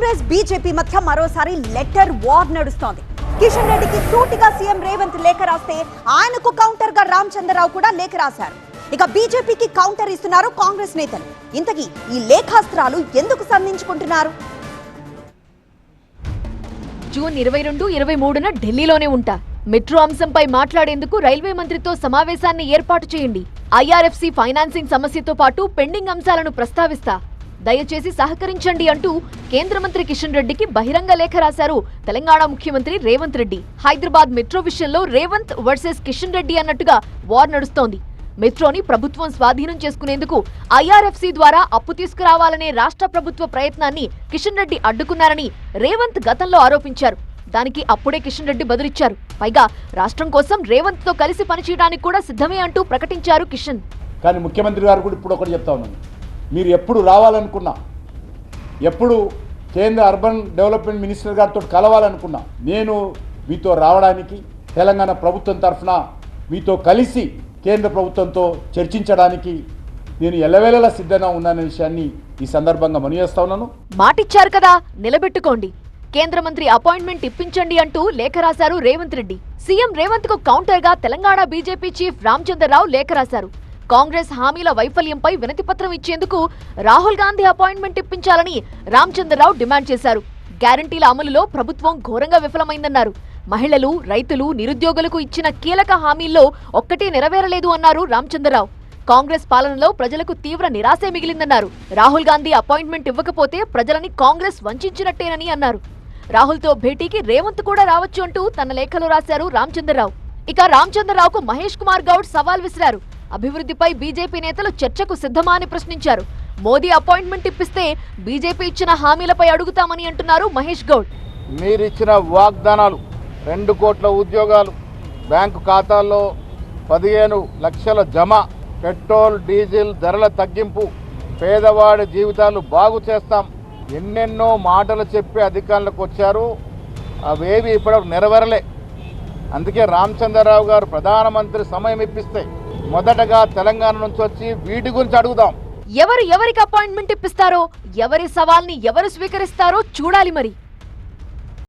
Congress BJP మధ్య మరోసారి letter war నడుస్తోంది. కిషన్ రెడ్డికి సూటిగా సీఎం రేవంత్ లేఖ రాస్తే ఆయనకు కౌంటర్ గా రామచంద్రరావు కూడా లేఖ రాశారు. ఇక బీజేపీకి కౌంటర్ ఇస్తున్నారు కాంగ్రెస్ నేతలు. ఇంతకీ ఈ లేఖాస్త్రాలు ఎందుకు సంధించుకుంటున్నారు? జూన్ 22, 23న ఢిల్లీలోనే ఉంటా. మెట్రో అంశంపై మాట్లాడేందుకు రైల్వే మంత్రితో సమావేశాన్ని ఏర్పాటు చేయండి. ఐఆర్ఎఫ్సి ఫైనాన్సింగ్ సమస్యతో పాటు పెండింగ్ అంశాలను ప్రస్తావిస్తా, దయచేసి సహకరించండి అంటూ కేంద్ర మంత్రి కిషన్ రెడ్డికి బహిరంగ లేఖ రాశారు తెలంగాణ ముఖ్యమంత్రి రేవంత్ రెడ్డి. హైదరాబాద్ మెట్రో విషయంలో రేవంత్ వర్సెస్ కిషన్ రెడ్డి అన్నట్టుగా వార్ నడుస్తోంది. మెట్రోని ప్రభుత్వం స్వాధీనం చేసుకునేందుకు ఐఆర్ఎఫ్సి ద్వారా అప్పు తీసుకురావాలనే రాష్ట్ర ప్రభుత్వ ప్రయత్నాన్ని కిషన్ రెడ్డి అడ్డుకున్నారని రేవంత్ గతంలో ఆరోపించారు. దానికి అప్పుడే కిషన్ రెడ్డి బదులిచ్చారు. పైగా రాష్ట్రం కోసం రేవంత్ తో కలిసి పనిచేయడానికి కూడా సిద్ధమే అంటూ ప్రకటించారు కిషన్. కానీ ముఖ్యమంత్రి గారు కూడా ఇప్పుడు ఒకటి చెప్తా ఉన్నాను, మీరు ఎప్పుడు రావాలనుకున్నా, ఎప్పుడు కేంద్ర అర్బన్ డెవలప్మెంట్ మినిస్టర్ గారితో కలవాలనుకున్నా, నేను మీతో రావడానికి తెలంగాణ ప్రభుత్వం తరఫున మీతో కలిసి కేంద్ర ప్రభుత్వంతో చర్చించడానికి నేను ఎల్లవేళలా సిద్ధంగా ఉన్నాననే విషయాన్ని ఈ సందర్భంగా మనవిచేస్తా ఉన్నాను. మాటిచ్చారు కదా, నిలబెట్టుకోండి. కేంద్ర మంత్రి అపాయింట్మెంట్ ఇప్పించండి అంటూ లేఖ రాశారు రేవంత్ రెడ్డి. సీఎం రేవంత్ కు కౌంటర్ గా తెలంగాణ బీజేపీ చీఫ్ రామచంద్రరావు లేఖ రాశారు. కాంగ్రెస్ హామీల వైఫల్యంపై వినతిపత్రం ఇచ్చేందుకు రాహుల్ గాంధీ అపాయింట్మెంట్ ఇప్పించాలని రామచంద్రరావు డిమాండ్ చేశారు. గ్యారంటీల అమలులో ప్రభుత్వం ఘోరంగా విఫలమైందన్నారు. మహిళలు, రైతులు, నిరుద్యోగులకు ఇచ్చిన కీలక హామీల్లో ఒక్కటే నెరవేరలేదు అన్నారు రామచంద్రరావు. కాంగ్రెస్ పాలనలో ప్రజలకు తీవ్ర నిరాశే మిగిలిందన్నారు. రాహుల్ గాంధీ అపాయింట్మెంట్ ఇవ్వకపోతే ప్రజలని కాంగ్రెస్ వంచినట్టేనని అన్నారు. రాహుల్తో భేటీకి రేవంత్ కూడా రావచ్చు అంటూ తన లేఖలో రాశారు రామచంద్రరావు. ఇక రామచంద్రరావుకు మహేష్ కుమార్ గౌడ్ సవాల్ విసిరారు. అభివృద్ధిపై బీజేపీ నేతలు చర్చకు సిద్ధమా అని ప్రశ్నించారు. మోదీ అపాయింట్మెంట్ ఇప్పిస్తే బీజేపీ ఇచ్చిన హామీలపై అడుగుతామని అంటున్నారు మహేష్ గౌడ్. మీరిచ్చిన వాగ్దానాలు 2 కోట్ల ఉద్యోగాలు, బ్యాంకు ఖాతాల్లో 15 లక్షల జమ, పెట్రోల్ డీజిల్ ధరల తగ్గింపు, పేదవాడి జీవితాలు బాగు చేస్తాం, ఎన్నెన్నో మాటలు చెప్పి అధికారులకు వచ్చారు. అవేవి ఇప్పుడు నెరవేరలే. అందుకే రామచంద్రరావు గారు ప్రధానమంత్రి సమయం ఇప్పిస్తే మొదటగా తెలంగాణ నుంచి వచ్చి వీటి గురించి అడుగుదాం. ఎవరికి అపాయింట్మెంట్ ఇప్పిస్తారో, ఎవరి సవాల్ని ఎవరు స్వీకరిస్తారో చూడాలి మరి.